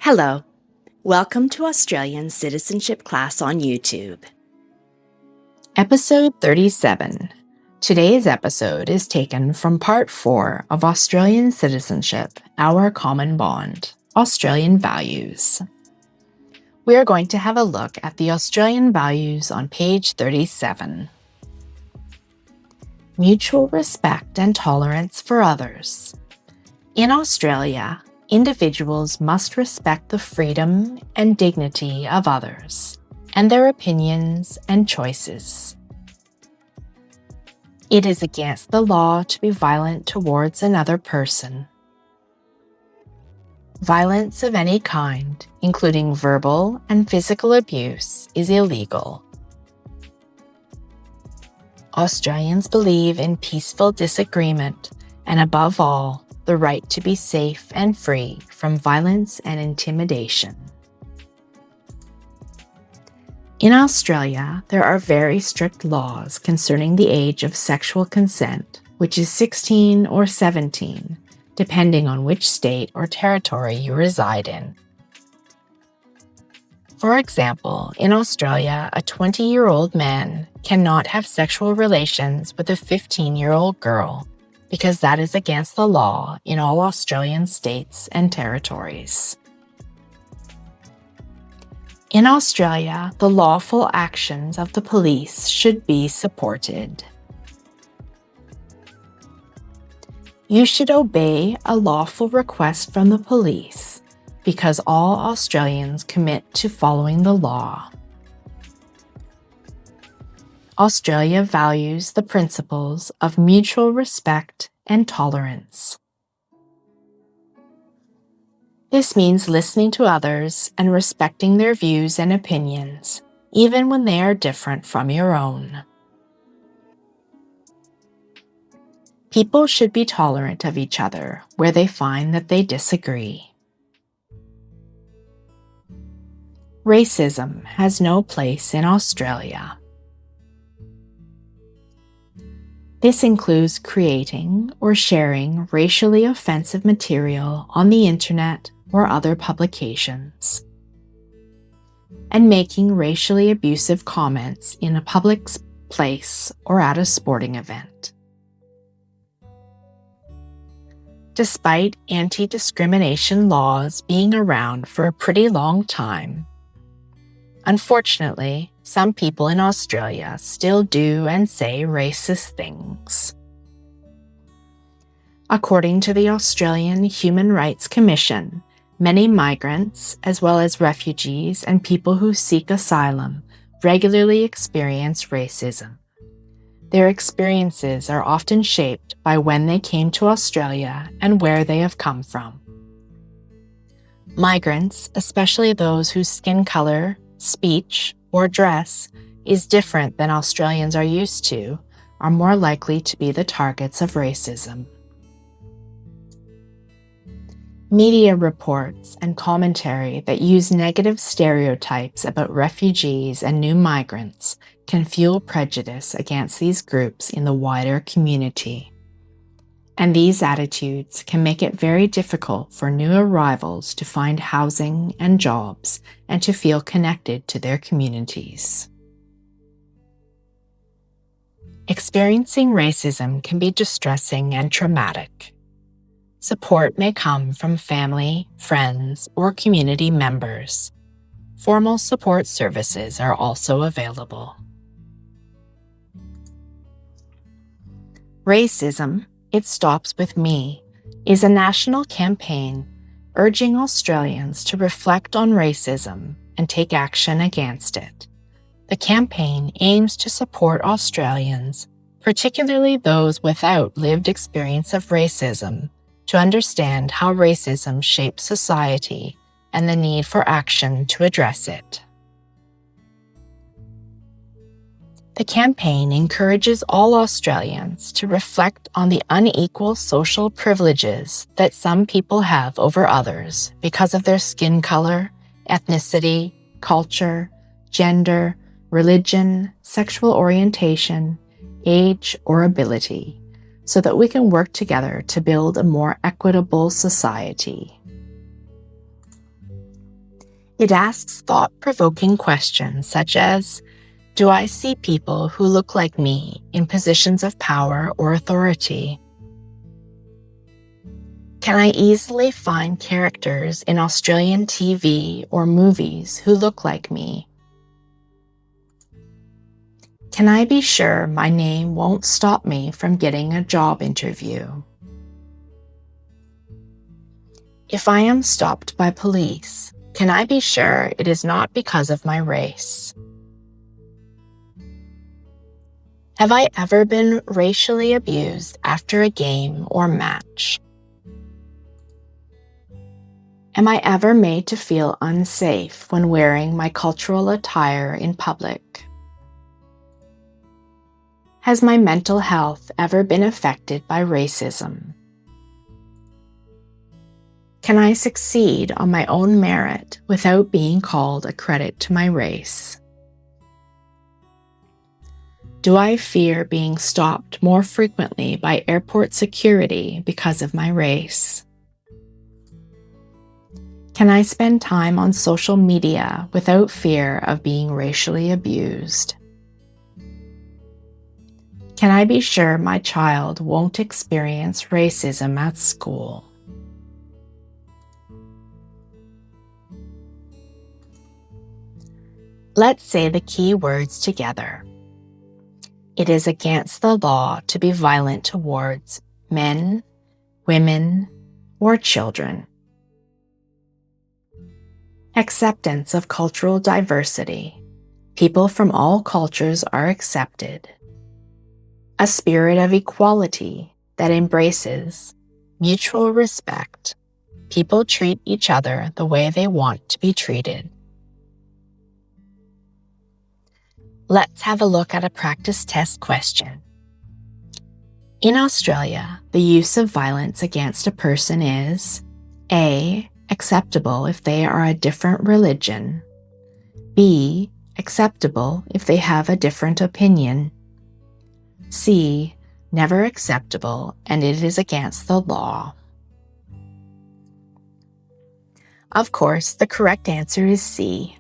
Hello, welcome to Australian Citizenship class on YouTube. Episode 37. Today's episode is taken from Part 4 of Australian Citizenship, Our Common Bond, Australian Values. We are going to have a look at the Australian values on page 37. Mutual respect and tolerance for others. In Australia, individuals must respect the freedom and dignity of others and their opinions and choices. It is against the law to be violent towards another person. Violence of any kind, including verbal and physical abuse, is illegal. Australians believe in peaceful disagreement and, above all, the right to be safe and free from violence and intimidation. In Australia, there are very strict laws concerning the age of sexual consent, which is 16 or 17, depending on which state or territory you reside in. For example, in Australia, a 20-year-old man cannot have sexual relations with a 15-year-old girl because that is against the law in all Australian states and territories. In Australia, the lawful actions of the police should be supported. You should obey a lawful request from the police because all Australians commit to following the law. Australia values the principles of mutual respect and tolerance. This means listening to others and respecting their views and opinions, even when they are different from your own. People should be tolerant of each other where they find that they disagree. Racism has no place in Australia. This includes creating or sharing racially offensive material on the internet or other publications, and making racially abusive comments in a public place or at a sporting event. Despite anti-discrimination laws being around for a pretty long time, unfortunately, some people in Australia still do and say racist things. According to the Australian Human Rights Commission, many migrants, as well as refugees and people who seek asylum, regularly experience racism. Their experiences are often shaped by when they came to Australia and where they have come from. Migrants, especially those whose skin color, speech, or dress is different than Australians are used to, are more likely to be the targets of racism. Media reports and commentary that use negative stereotypes about refugees and new migrants can fuel prejudice against these groups in the wider community. And these attitudes can make it very difficult for new arrivals to find housing and jobs and to feel connected to their communities. Experiencing racism can be distressing and traumatic. Support may come from family, friends, or community members. Formal support services are also available. Racism, It Stops With Me, is a national campaign urging Australians to reflect on racism and take action against it. The campaign aims to support Australians, particularly those without lived experience of racism, to understand how racism shapes society and the need for action to address it. The campaign encourages all Australians to reflect on the unequal social privileges that some people have over others because of their skin color, ethnicity, culture, gender, religion, sexual orientation, age, or ability, so that we can work together to build a more equitable society. It asks thought-provoking questions such as, do I see people who look like me in positions of power or authority? Can I easily find characters in Australian TV or movies who look like me? Can I be sure my name won't stop me from getting a job interview? If I am stopped by police, can I be sure it is not because of my race? Have I ever been racially abused after a game or match? Am I ever made to feel unsafe when wearing my cultural attire in public? Has my mental health ever been affected by racism? Can I succeed on my own merit without being called a credit to my race? Do I fear being stopped more frequently by airport security because of my race? Can I spend time on social media without fear of being racially abused? Can I be sure my child won't experience racism at school? Let's say the key words together. It is against the law to be violent towards men, women, or children. Acceptance of cultural diversity. People from all cultures are accepted. A spirit of equality that embraces mutual respect. People treat each other the way they want to be treated. Let's have a look at a practice test question. In Australia, the use of violence against a person is A. Acceptable if they are a different religion. B. Acceptable if they have a different opinion. C. Never acceptable and it is against the law. Of course, the correct answer is C.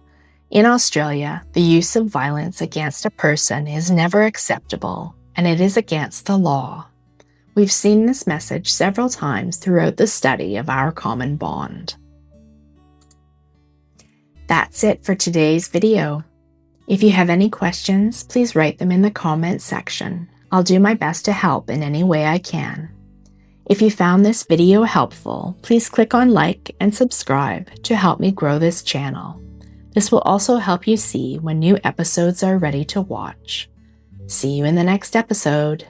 In Australia, the use of violence against a person is never acceptable and it is against the law. We've seen this message several times throughout the study of our common bond. That's it for today's video. If you have any questions, please write them in the comments section. I'll do my best to help in any way I can. If you found this video helpful, please click on like and subscribe to help me grow this channel. This will also help you see when new episodes are ready to watch. See you in the next episode.